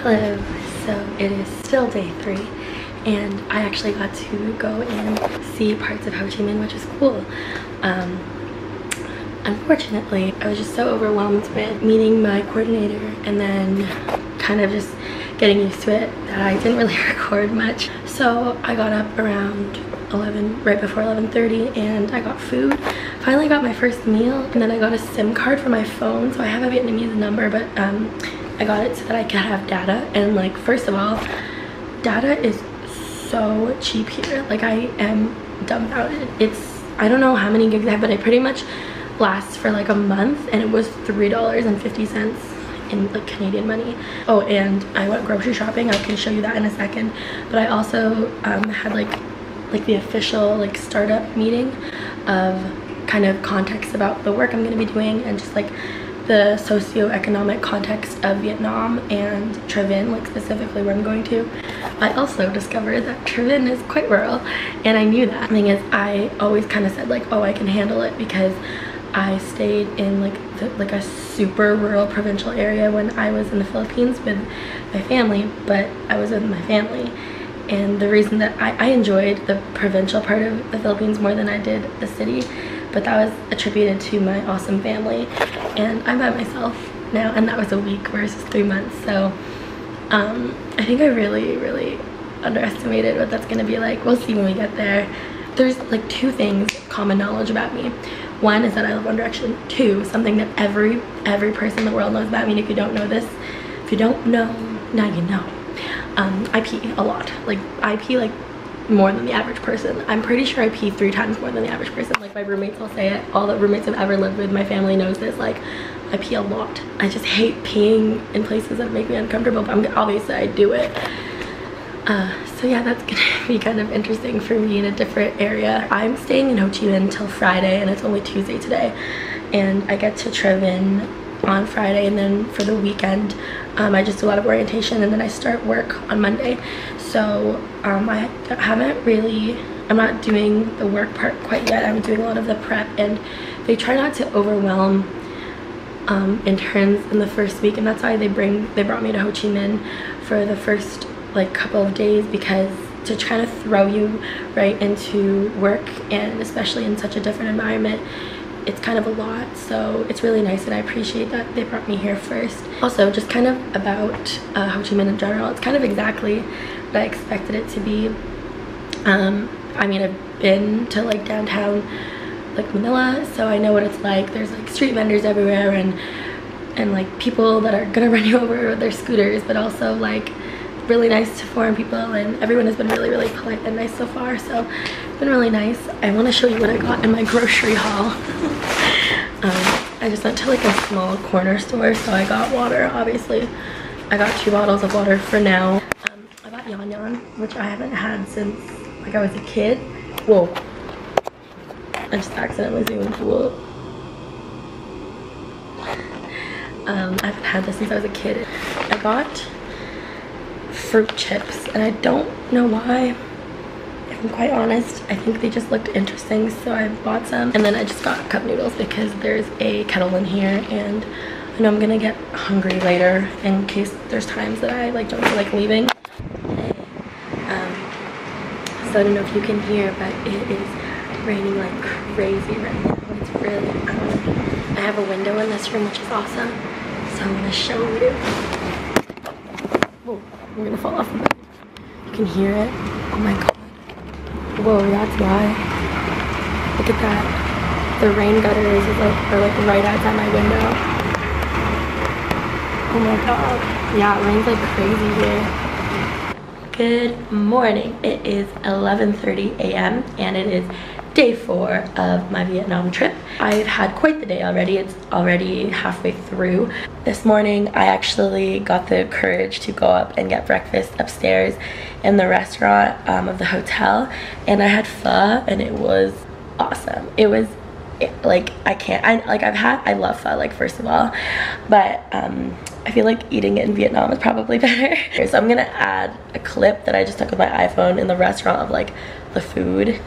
Hello, so it is still day 3 and I actually got to go and see parts of Ho Chi Minh, which is cool. Unfortunately, I was just so overwhelmed with meeting my coordinator and then kind of just getting used to it that I didn't really record much. So I got up around 11, right before 11:30, and I got food. Finally got my first meal, and then I got a SIM card for my phone. So I have a Vietnamese number, but I got it so that I could have data. And like, first of all, data is so cheap here. Like, I am dumbfounded. I don't know how many gigs I have, but it pretty much lasts for like a month, and it was $3.50 in like Canadian money. Oh, and I went grocery shopping. I can show you that in a second. But I also had like the official like startup meeting of kind of context about the work I'm going to be doing, and just like the socio-economic context of Vietnam and Tre Vinh, like specifically where I'm going to. I also discovered that Tre Vinh is quite rural, and I knew that. The thing is, I always kind of said like, oh, I can handle it, because I stayed in like a super rural provincial area when I was in the Philippines with my family, but I was with my family. And the reason that I enjoyed the provincial part of the Philippines more than I did the city, but that was attributed to my awesome family. And I'm by myself now, and that was a week versus 3 months. So I think I really underestimated what that's gonna be like. We'll see when we get there. There's like 2 things, common knowledge about me. One is that I love One Direction. 2, something that every person in the world knows about me. And if you don't know this, if you don't know, now you know. I pee a lot. Like, I pee like more than the average person. I'm pretty sure I pee 3 times more than the average person. Like, my roommates will say it. All the roommates I've ever lived with, my family knows this. Like, I pee a lot. I just hate peeing in places that make me uncomfortable, but obviously I do it. So yeah, that's gonna be kind of interesting for me in a different area. I'm staying in Ho Chi Minh until Friday, and it's only Tuesday today. And I get to Tre Vinh on Friday, and then for the weekend, I just do a lot of orientation, and then I start work on Monday. So I'm not doing the work part quite yet. I'm doing a lot of the prep, and they try not to overwhelm interns in the first week, and that's why they brought me to Ho Chi Minh for the first like couple of days, because to try to throw you right into work, and especially in such a different environment, it's kind of a lot. So it's really nice, and I appreciate that they brought me here first. Also, just kind of about Ho Chi Minh in general, it's kind of exactly what I expected it to be. I mean, I've been to like downtown like Manila, so I know what it's like. There's like street vendors everywhere, and like people that are gonna run you over with their scooters, but also like really nice to foreign people, and everyone has been really polite and nice so far. So it's been really nice. I want to show you what I got in my grocery haul. I just went to like a small corner store, so I got water. Obviously I got 2 bottles of water for now. I got Yan Yan, which I haven't had since like I was a kid. Whoa, I just accidentally zoomed. Whoa. I haven't had this since I was a kid. I got fruit chips, and I don't know why, if I'm quite honest. I think they just looked interesting, so I bought some. And then I just got cup noodles because there's a kettle in here, and I know I'm gonna get hungry later in case there's times that I like don't feel like leaving. So I don't know if you can hear, but it is raining like crazy right now. It's really I have a window in this room, which is awesome, so I'm gonna show you. Whoa, we're gonna fall off the bed. You can hear it. Oh my god. Whoa, that's why. Look at that. The rain gutters are like right outside my window. Oh my god. Yeah, it rains like crazy here. Good morning. It is 11:30 a.m. and it is day 4 of my Vietnam trip. I've had quite the day already. It's already halfway through. This morning I actually got the courage to go up and get breakfast upstairs in the restaurant of the hotel, and I had pho, and it was awesome. It was like, I love pho, like, first of all, but I feel like eating it in Vietnam is probably better. So I'm gonna add a clip that I just took with my iPhone in the restaurant of like the food.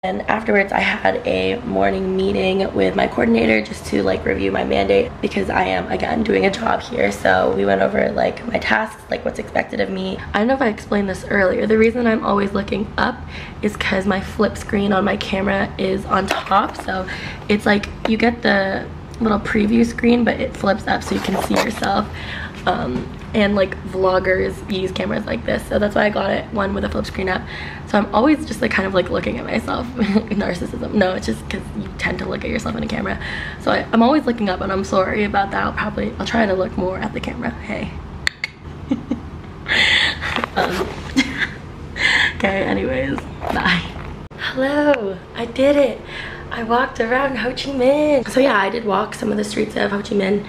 And afterwards I had a morning meeting with my coordinator just to like review my mandate, because I am again doing a job here. So we went over like my tasks, like what's expected of me. I don't know if I explained this earlier. The reason I'm always looking up is because my flip screen on my camera is on top. So it's like you get the little preview screen, but it flips up so you can see yourself. And like vloggers use cameras like this, so that's why I got it, one with a flip screen up. So I'm always just like kind of like looking at myself. Narcissism. No, it's just because you tend to look at yourself in a camera. So I'm always looking up, and I'm sorry about that. I'll try to look more at the camera. Hey. Okay, anyways, bye. Hello, I did it. I walked around Ho Chi Minh. So yeah, I did walk some of the streets of Ho Chi Minh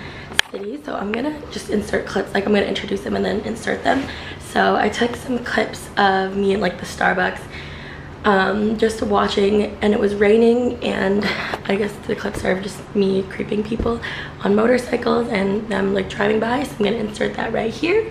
City. So I'm gonna just insert clips, like I'm gonna introduce them and then insert them. So I took some clips of me in like the Starbucks, just watching, and it was raining, and I guess the clips are of just me creeping people on motorcycles and them like driving by. So I'm gonna insert that right here.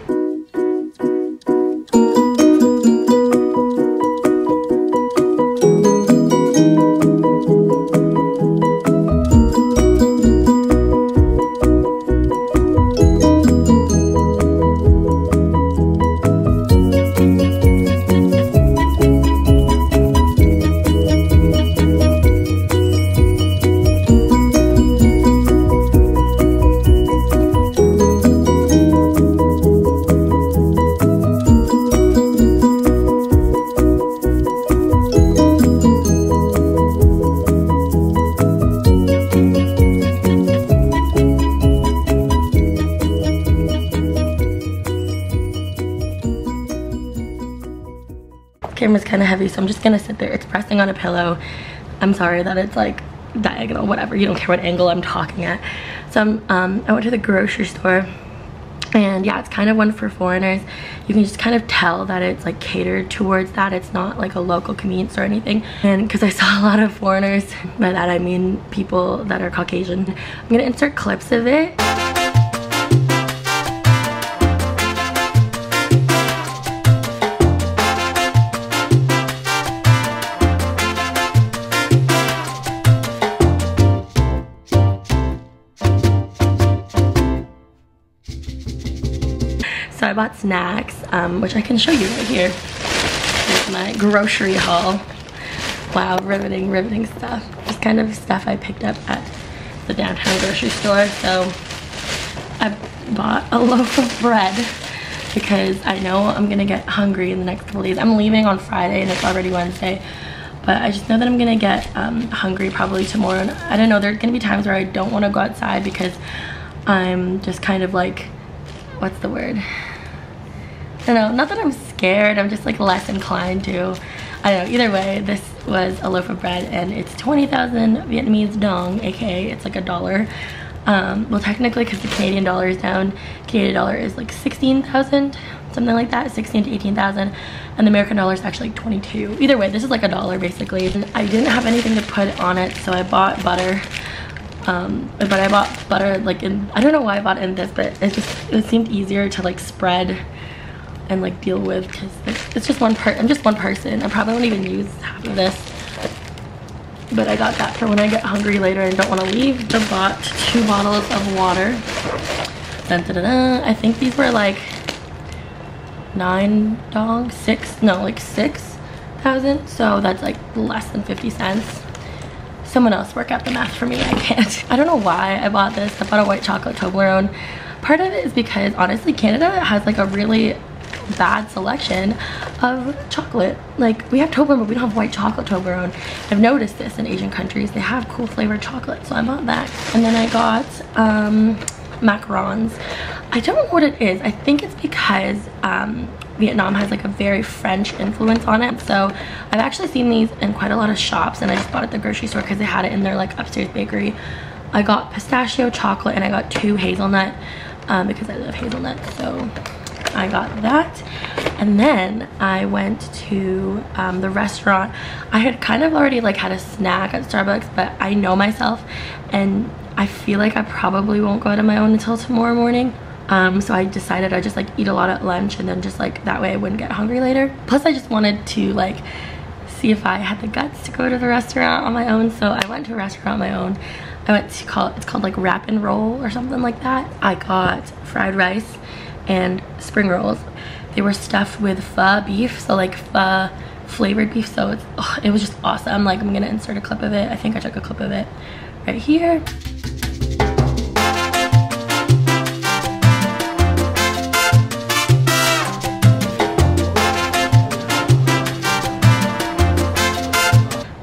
Camera's kind of heavy, so I'm just gonna sit there. It's pressing on a pillow. I'm sorry that it's like diagonal, whatever. You don't care what angle I'm talking at. So I went to the grocery store, and yeah, it's kind of one for foreigners. You can just kind of tell that it's like catered towards that. It's not like a local convenience or anything. And because I saw a lot of foreigners, by that I mean people that are Caucasian. I'm gonna insert clips of it. So I bought snacks, which I can show you right here. Here's my grocery haul. Wow, riveting stuff. Just kind of stuff I picked up at the downtown grocery store. So I bought a loaf of bread because I know I'm gonna get hungry in the next couple days. I'm leaving on Friday and it's already Wednesday. But I just know that I'm gonna get hungry probably tomorrow. And I don't know, there are gonna be times where I don't wanna go outside because I'm just kind of like, what's the word? I don't know, not that I'm scared, I'm just like less inclined to. I don't know, either way, this was a loaf of bread and it's 20,000 Vietnamese dong, aka it's like $1. Well, technically, because the Canadian dollar is down, Canadian dollar is like 16,000, something like that, 16 to 18,000, and the American dollar is actually like 22. Either way, this is like $1 basically. And I didn't have anything to put on it, so I bought butter. But I bought butter like in, I don't know why I bought it in this, but it seemed easier to like spread and like deal with, because it's just I'm just one person. I probably won't even use half of this, but I got that for when I get hungry later and don't want to leave. I bought 2 bottles of water. Dun, dun, dun, dun. I think these were like 6,000, so that's like less than 50 cents. Someone else work out the math for me, I can't. I don't know why I bought this. I bought a white chocolate Toblerone. Part of it is because honestly Canada has like a really bad selection of chocolate. Like, we have Toblerone, but we don't have white chocolate Toblerone. I've noticed this in Asian countries. They have cool flavored chocolate, so I bought that. And then I got macarons. I don't know what it is. I think it's because Vietnam has like a very French influence on it. So I've actually seen these in quite a lot of shops, and I just bought it at the grocery store because they had it in their like upstairs bakery. I got pistachio chocolate and I got 2 hazelnut because I love hazelnut, so I got that. And then I went to the restaurant. I had kind of already like had a snack at Starbucks, but I know myself and I feel like I probably won't go out on my own until tomorrow morning. So I decided I'd just like eat a lot at lunch, and then just like that way I wouldn't get hungry later. Plus I just wanted to like see if I had the guts to go to the restaurant on my own. So I went to a restaurant on my own. I went to it's called like Wrap and Roll or something like that. I got fried rice and spring rolls. They were stuffed with pho beef, so like pho flavored beef. So it was just awesome. Like, I'm gonna insert a clip of it. I think I took a clip of it right here.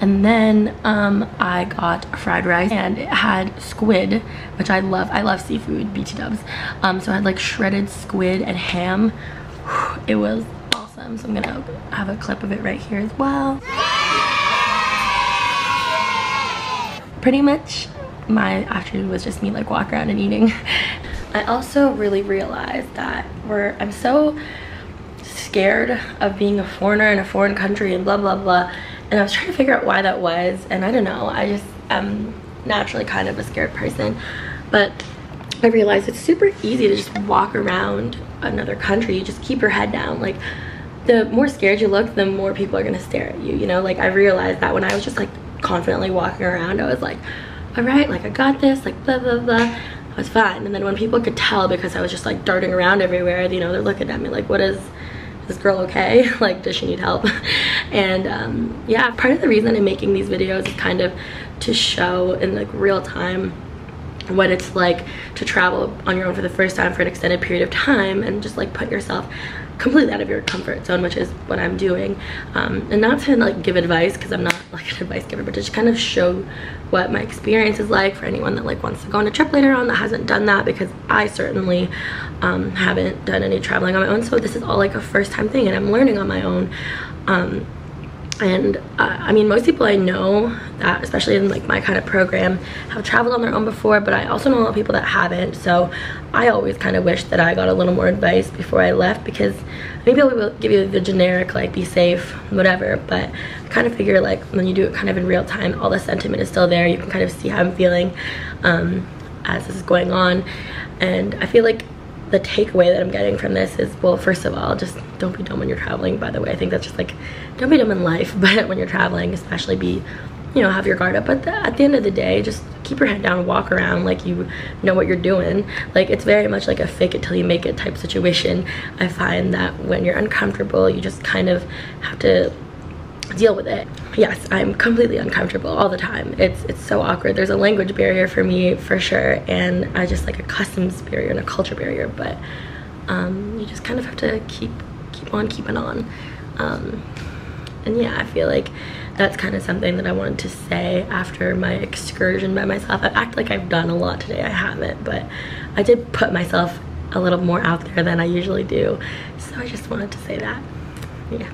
And then I got fried rice, and it had squid, which I love. I love seafood, BT dubs. So I had like shredded squid and ham. It was awesome. So I'm gonna have a clip of it right here as well. Pretty much my afternoon was just me like walking around and eating. I also really realized that I'm so scared of being a foreigner in a foreign country and blah blah blah. And I was trying to figure out why that was, and I don't know, I just am naturally kind of a scared person. But I realized it's super easy to just walk around another country. You just keep your head down. Like, the more scared you look, the more people are gonna stare at you, you know? Like, I realized that when I was just like confidently walking around, I was like, all right, like I got this, like blah blah blah. I was fine. And then when people could tell, because I was just like darting around everywhere, you know, they're looking at me like, what is this girl okay? Like, does she need help? And yeah, part of the reason I'm making these videos is kind of to show in like real time what it's like to travel on your own for the first time for an extended period of time, and just like put yourself completely out of your comfort zone, which is what I'm doing. And not to like give advice, because I'm not like an advice giver, but to just kind of show what my experience is like for anyone that like wants to go on a trip later on that hasn't done that, because I certainly haven't done any traveling on my own. So this is all like a first time thing, and I'm learning on my own. I mean, most people I know that, especially in like my kind of program, have traveled on their own before, but I also know a lot of people that haven't. So I always kind of wish that I got a little more advice before I left, because maybe people will give you the generic like be safe, whatever, but I kind of figure like when you do it kind of in real time, all the sentiment is still there. You can kind of see how I'm feeling as this is going on. And I feel like the takeaway that I'm getting from this is, well, first of all, just don't be dumb when you're traveling. By the way, I think that's just like, don't be dumb in life, but when you're traveling, especially be, you know, have your guard up. But at the end of the day, just keep your head down, walk around like you know what you're doing. Like, it's very much like a fake it till you make it type situation. I find that when you're uncomfortable, you just kind of have to deal with it. Yes, I'm completely uncomfortable all the time. It's so awkward. There's a language barrier for me for sure, and I just like a customs barrier and a culture barrier, but you just kind of have to keep on keeping on. And yeah, I feel like that's kind of something that I wanted to say after my excursion by myself. I act like I've done a lot today. I haven't, but I did put myself a little more out there than I usually do, so I just wanted to say that. Yeah.